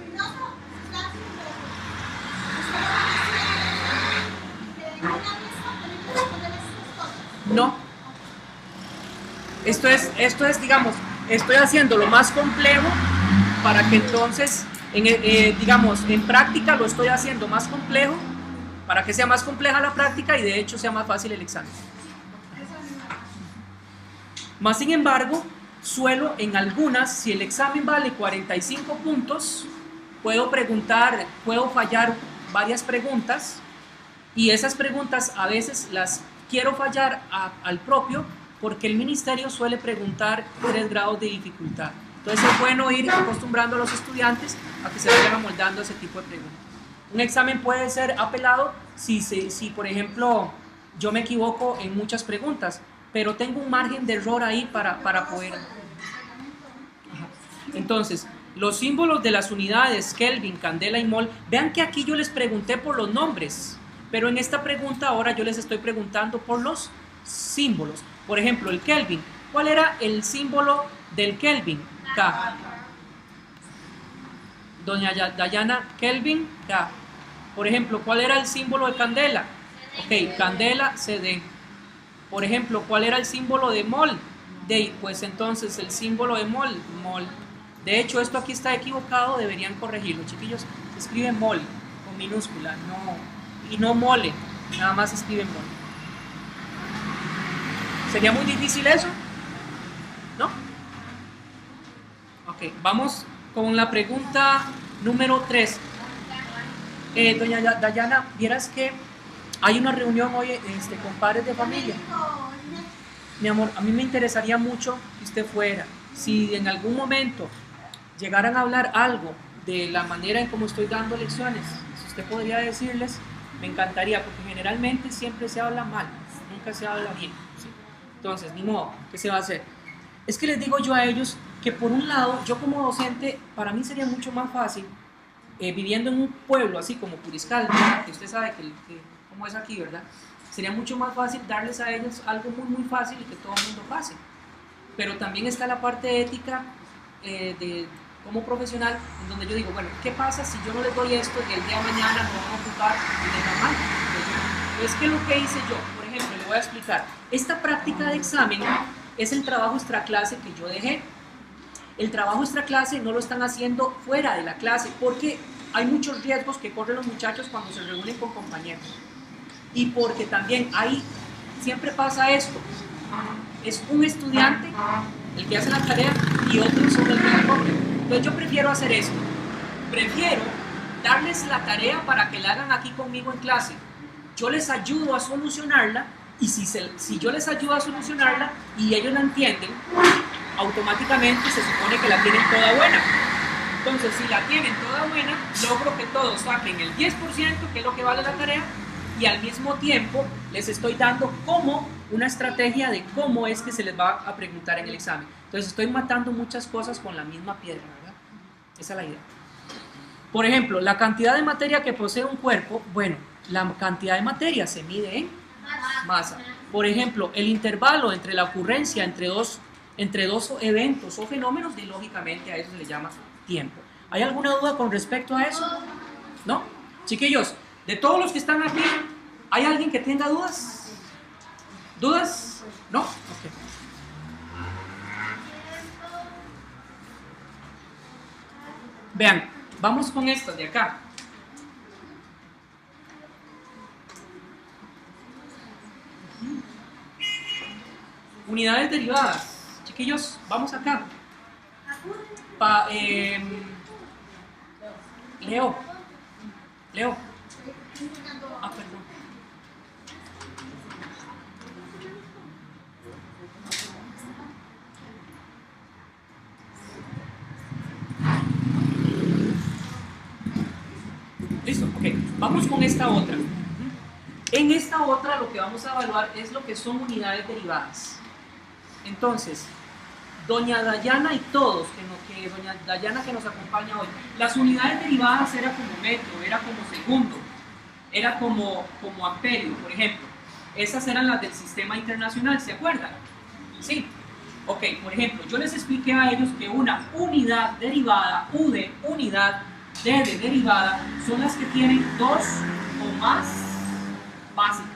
y no, sustancia y temperatura. Usted lo va a decir en una lista, tiene que responder estas cosas. No. Esto es, digamos, estoy haciendo lo más complejo para que entonces, digamos, en práctica lo estoy haciendo más complejo, para que sea más compleja la práctica y de hecho sea más fácil el examen. Más sin embargo, suelo en algunas, si el examen vale 45 puntos, puedo fallar varias preguntas, y esas preguntas a veces las quiero fallar al propio, porque el ministerio suele preguntar 3 grados de dificultad. Entonces es bueno ir acostumbrando a los estudiantes a que se vayan amoldando a ese tipo de preguntas. Un examen puede ser apelado si por ejemplo, yo me equivoco en muchas preguntas, pero tengo un margen de error ahí para poder... Ajá. Entonces, los símbolos de las unidades Kelvin, candela y mol, vean que aquí yo les pregunté por los nombres, pero en esta pregunta ahora yo les estoy preguntando por los símbolos. Por ejemplo, el Kelvin, ¿cuál era el símbolo del Kelvin? K. Doña Dayana, Kelvin, K. Por ejemplo, ¿cuál era el símbolo de candela? Ok, candela, CD. Por ejemplo, ¿cuál era el símbolo de mol? D. Pues entonces el símbolo de mol, mol. De hecho, esto aquí está equivocado, deberían corregirlo, chiquillos. Se escribe mol con minúscula, no, y no mole, nada más se escribe mol. ¿Sería muy difícil eso? ¿No? Ok, vamos con la pregunta número 3. Doña Dayana, vieras que hay una reunión hoy con padres de familia. Mi amor, a mí me interesaría mucho que usted fuera. Si en algún momento llegaran a hablar algo de la manera en cómo estoy dando lecciones, si usted podría decirles, me encantaría, porque generalmente siempre se habla mal. nunca se habla bien, ¿sí? Entonces, ni modo, ¿qué se va a hacer? Es que les digo yo a ellos que por un lado, yo como docente, para mí sería mucho más fácil, viviendo en un pueblo así como Puriscal, que usted sabe cómo es aquí, ¿verdad? Sería mucho más fácil darles a ellos algo muy, muy fácil y que todo el mundo pase. Pero también está la parte ética como profesional, en donde yo digo, bueno, ¿qué pasa si yo no les doy esto y el día de mañana me van a ocupar y les da mal? Entonces, ¿qué es lo que hice yo? Por ejemplo, le voy a explicar. Esta práctica de examen es el trabajo extraclase que yo dejé. El trabajo extraclase no lo están haciendo fuera de la clase porque hay muchos riesgos que corren los muchachos cuando se reúnen con compañeros. Y porque también siempre pasa esto. Es un estudiante el que hace la tarea y otros son el que la copian. Entonces yo prefiero hacer esto. Prefiero darles la tarea para que la hagan aquí conmigo en clase. Yo les ayudo a solucionarla y si yo les ayudo a solucionarla y ellos la entienden, automáticamente se supone que la tienen toda buena. Entonces, si la tienen toda buena, logro que todos saquen el 10%, que es lo que vale la tarea, y al mismo tiempo les estoy dando como una estrategia de cómo es que se les va a preguntar en el examen. Entonces, estoy matando muchas cosas con la misma piedra, ¿verdad? Esa es la idea. Por ejemplo, la cantidad de materia que posee un cuerpo, bueno, la cantidad de materia se mide en masa. Por ejemplo, el intervalo entre la ocurrencia entre dos eventos o fenómenos, y lógicamente a eso se le llama tiempo. ¿Hay alguna duda con respecto a eso? ¿No? Chiquillos, de todos los que están aquí, ¿hay alguien que tenga dudas? ¿Dudas? ¿No? Ok. Vean, vamos con estas de acá. Unidades derivadas. Chiquillos, vamos acá. Leo. Ah, perdón. Listo, ok. Vamos con esta otra. En esta otra lo que vamos a evaluar es lo que son unidades derivadas. Entonces, doña Dayana y todos, doña Dayana que nos acompaña hoy, las unidades derivadas era como metro, era como segundo, era como amperio, por ejemplo. Esas eran las del sistema internacional, ¿se acuerdan? Sí. Ok, por ejemplo, yo les expliqué a ellos que una unidad derivada, U de unidad, D de derivada, son las que tienen dos o más básicas.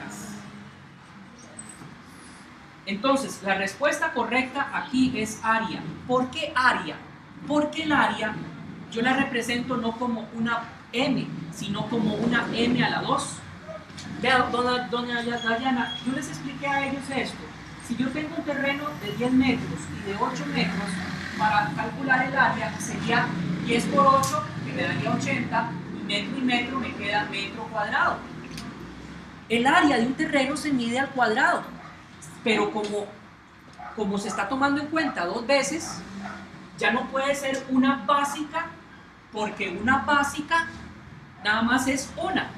Entonces, la respuesta correcta aquí es área. ¿Por qué área? Porque el área yo la represento no como una m, sino como una m a la 2. Vea, doña Dayana, yo les expliqué a ellos esto. Si yo tengo un terreno de 10 metros y de 8 metros, para calcular el área sería 10 por 8, que me daría 80, y metro me queda metro cuadrado. El área de un terreno se mide al cuadrado, pero como se está tomando en cuenta dos veces, ya no puede ser una básica, porque una básica nada más es una.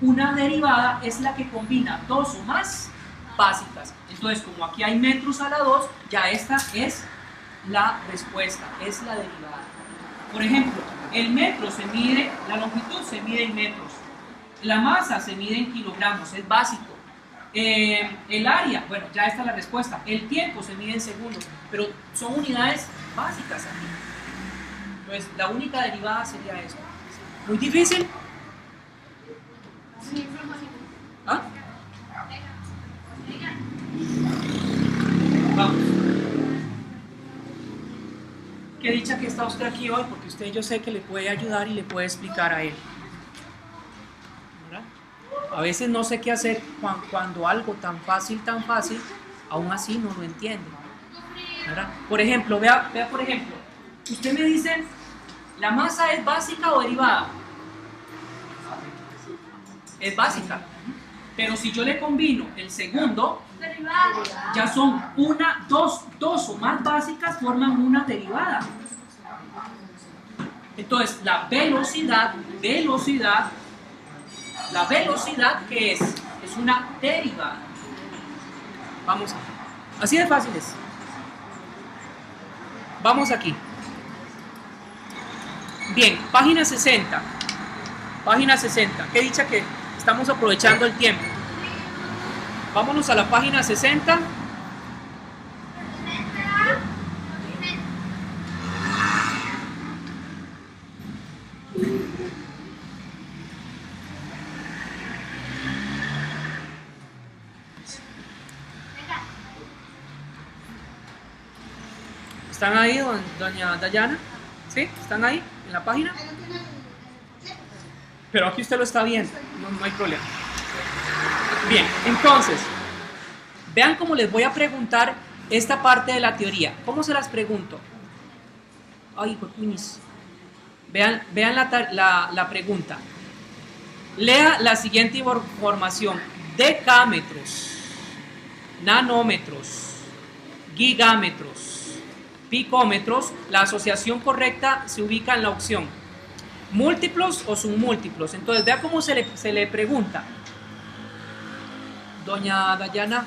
Una derivada es la que combina dos o más básicas. Entonces, como aquí hay metros a la 2, ya esta es la respuesta, es la derivada. Por ejemplo, el metro se mide, la longitud se mide en metros, la masa se mide en kilogramos, es básico. El área, bueno, ya está la respuesta. El tiempo se mide en segundos, pero son unidades básicas aquí. Entonces, la única derivada sería esto. ¿Muy difícil? ¿Ah? Vamos. Qué dicha que está usted aquí hoy, porque usted yo sé que le puede ayudar y le puede explicar a él. ¿Verdad? A veces no sé qué hacer cuando algo tan fácil, aún así no lo entiende. ¿Verdad? Por ejemplo, vea por ejemplo, usted me dice, ¿la masa es básica o derivada? Es básica. Pero si yo le combino el segundo, ya son dos o más básicas forman una derivada. Entonces, la velocidad, ¿qué es? Es una derivada. Vamos, así de fácil es. Vamos aquí. Bien, página 60. Página 60. Qué dicha que estamos aprovechando el tiempo. Vámonos a la página 60. ¿Están ahí, doña Dayana? ¿Sí? ¿Están ahí en la página? Ahí no tiene el- Pero aquí usted lo está viendo, no hay problema. Bien, entonces, vean cómo les voy a preguntar esta parte de la teoría. ¿Cómo se las pregunto? Ay, juepuñis. Vean la pregunta. Lea la siguiente información: decámetros, nanómetros, gigámetros, picómetros. La asociación correcta se ubica en la opción múltiplos o submúltiplos. Entonces, vea cómo se le pregunta. Doña Dayana,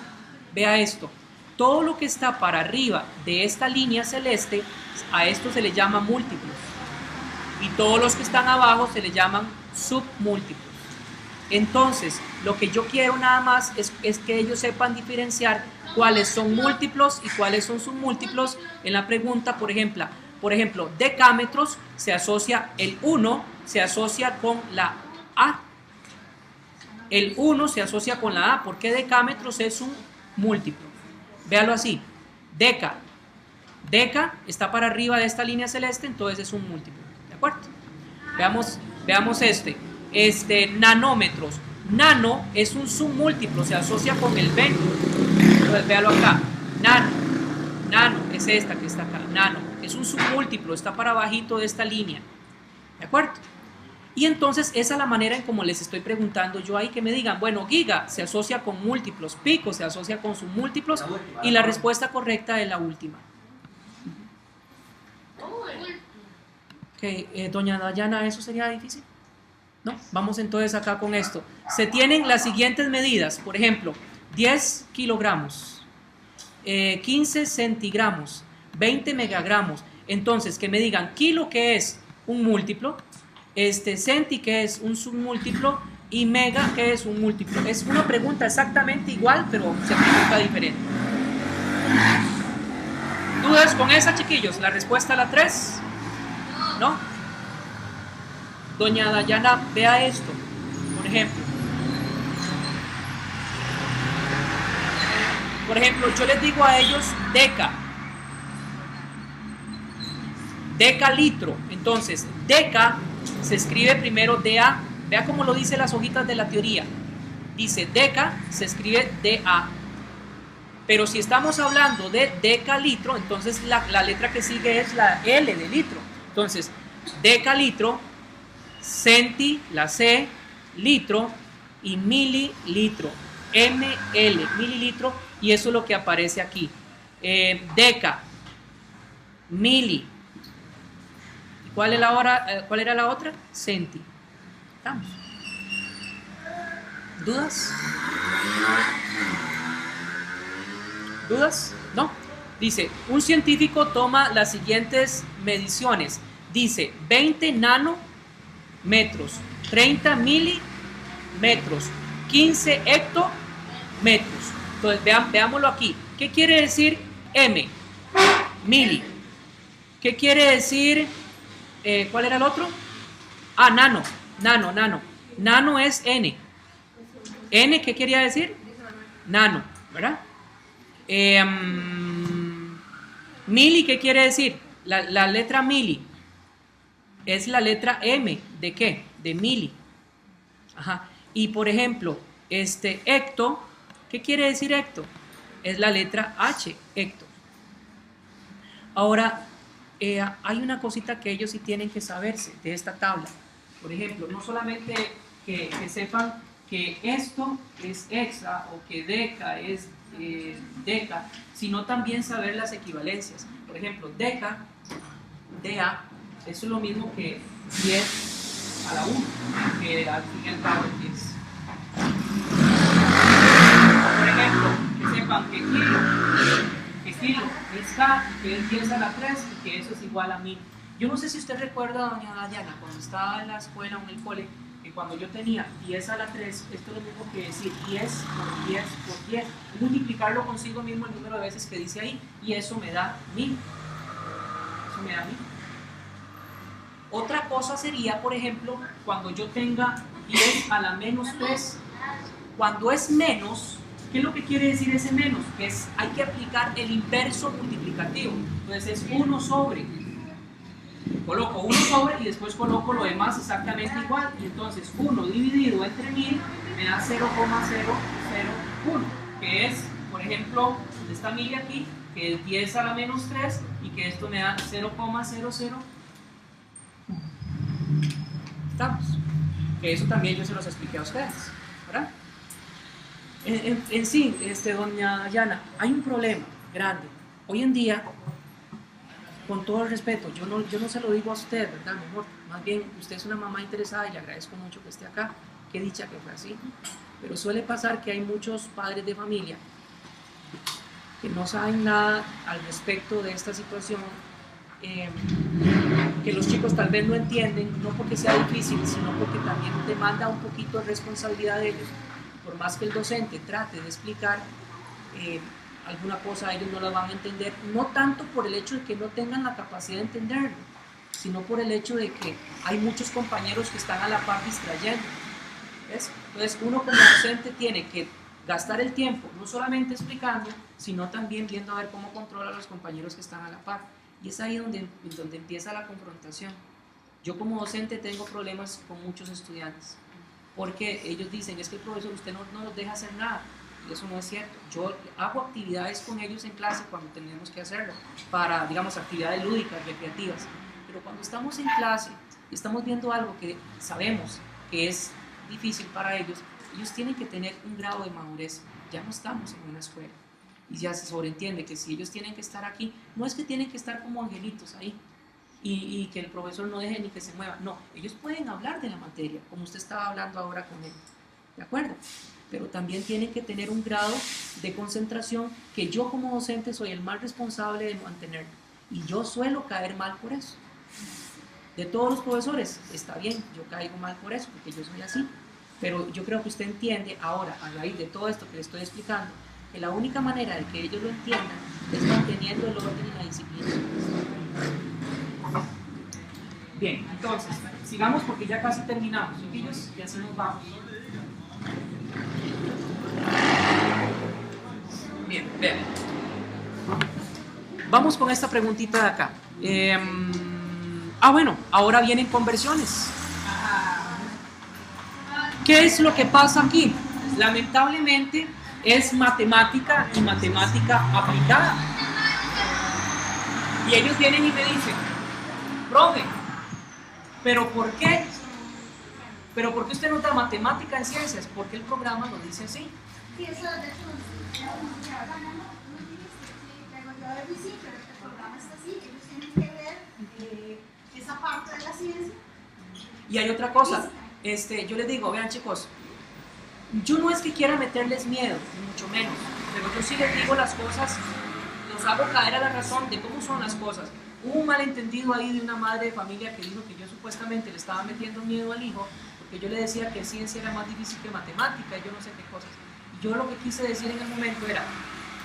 vea esto. Todo lo que está para arriba de esta línea celeste, a esto se le llama múltiplos. Y todos los que están abajo se le llaman submúltiplos. Entonces, lo que yo quiero nada más es que ellos sepan diferenciar cuáles son múltiplos y cuáles son submúltiplos. En la pregunta, por ejemplo, decámetros, se asocia el 1, se asocia con la A. El 1 se asocia con la A, porque decámetros es un múltiplo. Véalo así: deca está para arriba de esta línea celeste, entonces es un múltiplo. ¿De acuerdo? Veamos nanómetros. Nano es un submúltiplo, se asocia con el 20. Entonces véalo acá: nano es esta que está acá. Nano es un submúltiplo, está para abajito de esta línea. ¿De acuerdo? Y entonces esa es la manera en como les estoy preguntando yo ahí, que me digan, bueno, giga se asocia con múltiplos, pico se asocia con submúltiplos, y la respuesta correcta es la última. Doña Dayana, ¿eso sería difícil? No, vamos entonces acá con esto. Se tienen las siguientes medidas, por ejemplo, 10 kilogramos, 15 centigramos, 20 megagramos. Entonces, que me digan kilo, que es un múltiplo, centi, que es un submúltiplo, y mega, que es un múltiplo. Es una pregunta exactamente igual, pero se pregunta diferente. ¿Dudas con esa, chiquillos? La respuesta a la 3. ¿No? Doña Dayana, vea esto, por ejemplo. Por ejemplo, yo les digo a ellos decalitro. Entonces, deca se escribe primero DA. Vea cómo lo dice las hojitas de la teoría. Dice deca, se escribe DA. Pero si estamos hablando de decalitro, entonces la letra que sigue es la L de litro. Entonces, decalitro, centi, la C, litro, y mililitro, ml, mililitro, y eso es lo que aparece aquí. Deca, mili. ¿Cuál era la otra? Centi. Estamos. ¿Dudas? ¿Dudas? ¿No? Dice, un científico toma las siguientes mediciones. Dice, 20 nanómetros, 30 milímetros, 15 hectómetros. Entonces, veámoslo aquí. ¿Qué quiere decir M? Mili. ¿Qué quiere decir? ¿Cuál era el otro? Ah, nano. Nano es N. N, ¿qué quería decir? Nano, ¿verdad? Mili, ¿qué quiere decir? La letra mili es la letra M. ¿De qué? De mili. Ajá. Y por ejemplo, hecto, ¿qué quiere decir hecto? Es la letra H, hecto. Ahora, hay una cosita que ellos sí tienen que saberse de esta tabla. Por ejemplo, no solamente que sepan que esto es hexa o que deca es deca, sino también saber las equivalencias. Por ejemplo, deca, DA, eso es lo mismo que 10 a la 1, que al fin y al cabo es 10. Por ejemplo, que sepan sepan que kilo es K, que es 10 a la 3 y que eso es igual a 1000. Yo no sé si usted recuerda, doña Dayana, cuando estaba en la escuela o en el cole, que cuando yo tenía 10 a la 3, esto es lo mismo que decir 10 por 10 por 10, multiplicarlo consigo mismo el número de veces que dice ahí, y eso me da 1000. Eso me da 1000. Otra cosa sería, por ejemplo, cuando yo tenga 10 a la menos 3, cuando es menos, ¿qué es lo que quiere decir ese menos? Que es, hay que aplicar el inverso multiplicativo. Entonces es 1 sobre, coloco 1 sobre y después coloco lo demás exactamente igual, y entonces 1 dividido entre 1000 me da 0,001, que es, por ejemplo, esta 1000 aquí, que es 10 a la menos 3, y que esto me da 0,00. ¿Estamos? Que eso también yo se los expliqué a ustedes, ¿verdad? En sí, doña Dayana, hay un problema grande. Hoy en día, con todo el respeto, yo no se lo digo a usted, ¿verdad? Mejor, más bien, usted es una mamá interesada y le agradezco mucho que esté acá. Qué dicha que fue así. Pero suele pasar que hay muchos padres de familia que no saben nada al respecto de esta situación, que los chicos tal vez no entienden, no porque sea difícil, sino porque también demanda un poquito de responsabilidad de ellos. Por más que el docente trate de explicar alguna cosa, ellos no la van a entender, no tanto por el hecho de que no tengan la capacidad de entenderlo, sino por el hecho de que hay muchos compañeros que están a la par distrayendo. ¿Ves? Entonces uno como docente tiene que gastar el tiempo no solamente explicando, sino también viendo a ver cómo controla a los compañeros que están a la par. Y es ahí donde empieza la confrontación. Yo como docente tengo problemas con muchos estudiantes, porque ellos dicen, es que el profesor usted no los deja hacer nada, y eso no es cierto. Yo hago actividades con ellos en clase cuando tenemos que hacerlo, para, digamos, actividades lúdicas, recreativas, pero cuando estamos en clase y estamos viendo algo que sabemos que es difícil para ellos tienen que tener un grado de madurez. Ya no estamos en una escuela, y ya se sobreentiende que si ellos tienen que estar aquí, no es que tienen que estar como angelitos ahí, y que el profesor no deje ni que se mueva, no, ellos pueden hablar de la materia, como usted estaba hablando ahora con él, ¿de acuerdo? Pero también tienen que tener un grado de concentración que yo como docente soy el más responsable de mantener, y yo suelo caer mal por eso. De todos los profesores, está bien, yo caigo mal por eso, porque yo soy así, pero yo creo que usted entiende ahora, a raíz de todo esto que le estoy explicando, que la única manera de que ellos lo entiendan es manteniendo el orden y la disciplina. Bien, entonces, sigamos porque ya casi terminamos, chiquillos, y así nos vamos. Bien, vean. Vamos con esta preguntita de acá. Bueno, ahora vienen conversiones. ¿Qué es lo que pasa aquí? Lamentablemente es matemática y matemática aplicada. Y ellos vienen y me dicen, profe, ¿pero por qué? ¿Pero por qué usted nota matemática en ciencias? Porque el programa lo dice así. Sí, eso de hecho sí, pero este programa está así, ellos tienen que ver esa parte de la ciencia. Y hay otra cosa, yo les digo, vean chicos, yo no es que quiera meterles miedo, ni mucho menos, pero yo sí les digo las cosas, los hago caer a la razón de cómo son las cosas. Hubo un malentendido ahí de una madre de familia que dijo que yo supuestamente le estaba metiendo miedo al hijo, porque yo le decía que ciencia era más difícil que matemática y yo no sé qué cosas. Y yo lo que quise decir en el momento era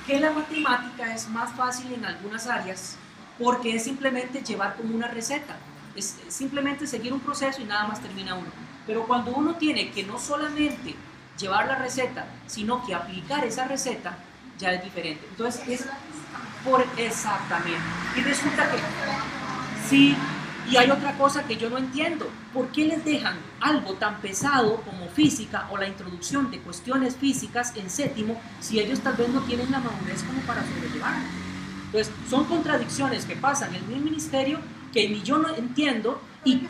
que la matemática es más fácil en algunas áreas porque es simplemente llevar como una receta, es simplemente seguir un proceso y nada más termina uno. Pero cuando uno tiene que no solamente llevar la receta, sino que aplicar esa receta, ya es diferente. Entonces es exactamente. Y resulta que sí, y hay otra cosa que yo no entiendo. ¿Por qué les dejan algo tan pesado como física o la introducción de cuestiones físicas en séptimo si ellos tal vez no tienen la madurez como para sobrellevarlo? Entonces son contradicciones que pasan en el ministerio que ni yo no entiendo y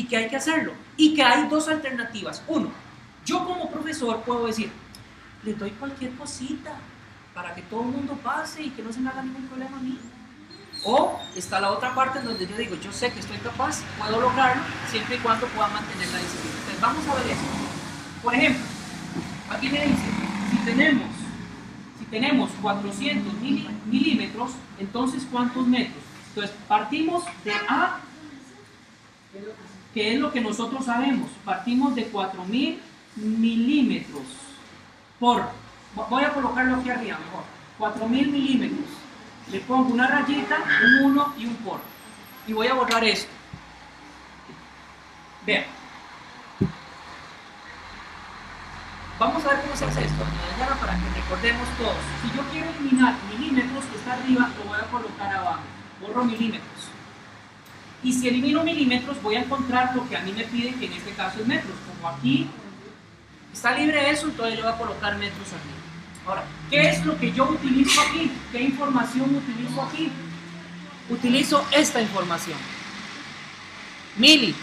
que hay que hacerlo. Y que hay dos alternativas. Uno, yo como profesor puedo decir, les doy cualquier cosita para que todo el mundo pase y que no se me haga ningún problema a mí. O está la otra parte en donde yo digo, yo sé que estoy capaz, puedo lograrlo, siempre y cuando pueda mantener la disciplina. Entonces vamos a ver eso. Por ejemplo, aquí me dice, si tenemos 400 milímetros, entonces ¿cuántos metros? Entonces partimos de A, que es lo que nosotros sabemos, partimos de 4000 milímetros por, voy a colocarlo aquí arriba mejor, 4000 milímetros, le pongo una rayita, un 1 y un por, y voy a borrar esto. Vean, vamos a ver cómo se hace esto para que recordemos todos. Si yo quiero eliminar milímetros que está arriba, lo voy a colocar abajo, borro milímetros. Y si elimino milímetros, voy a encontrar lo que a mí me piden, que en este caso es metros. Como aquí está libre eso, entonces yo voy a colocar metros arriba. Ahora, ¿qué es lo que yo utilizo aquí? ¿Qué información utilizo aquí? Utilizo esta información. Mili.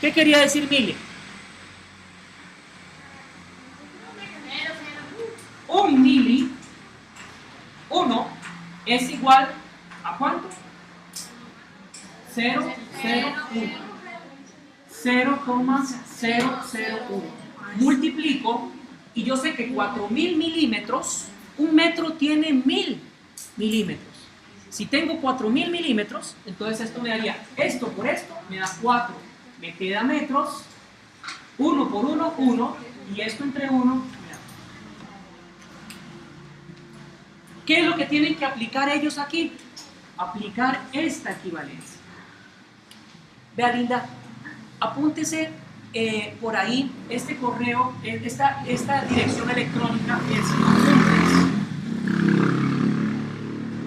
¿Qué quería decir mili? Un mili, 1, es igual a ¿cuánto? 0,001. 0,001. Multiplico y yo sé que 4000 milímetros, un metro tiene 1000 milímetros. Si tengo 4000 milímetros, entonces esto me daría, esto por esto me da 4. Me queda metros, 1 por 1, 1, y esto entre 1. ¿Qué es lo que tienen que aplicar ellos aquí? Aplicar esta equivalencia. Vea, Linda, apúntese por ahí este correo, esta dirección electrónica es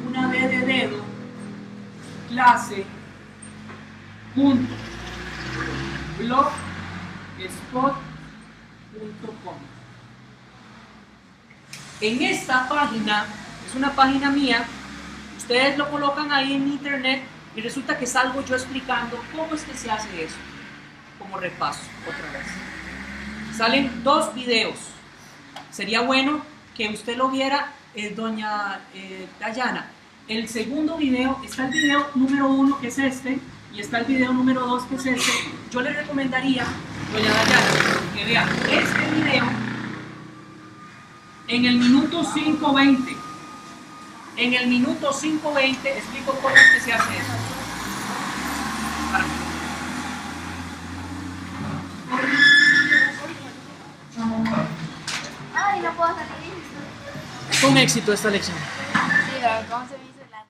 una B de dedo, clase.blogspot.com. En esta página, es una página mía, ustedes lo colocan ahí en internet y resulta que salgo yo explicando cómo es que se hace eso, como repaso otra vez. Salen 2 videos, sería bueno que usted lo viera, doña Dayana. El segundo video, está el video número 1 que es este, y está el video número 2 que es este. Yo le recomendaría, doña Dayana, que vea este video en el minuto 5:20. En el minuto 5:20 explico cómo es que se hace eso. Ay, no puedo salir. Fue un éxito esta lección. Sí, ¿cómo se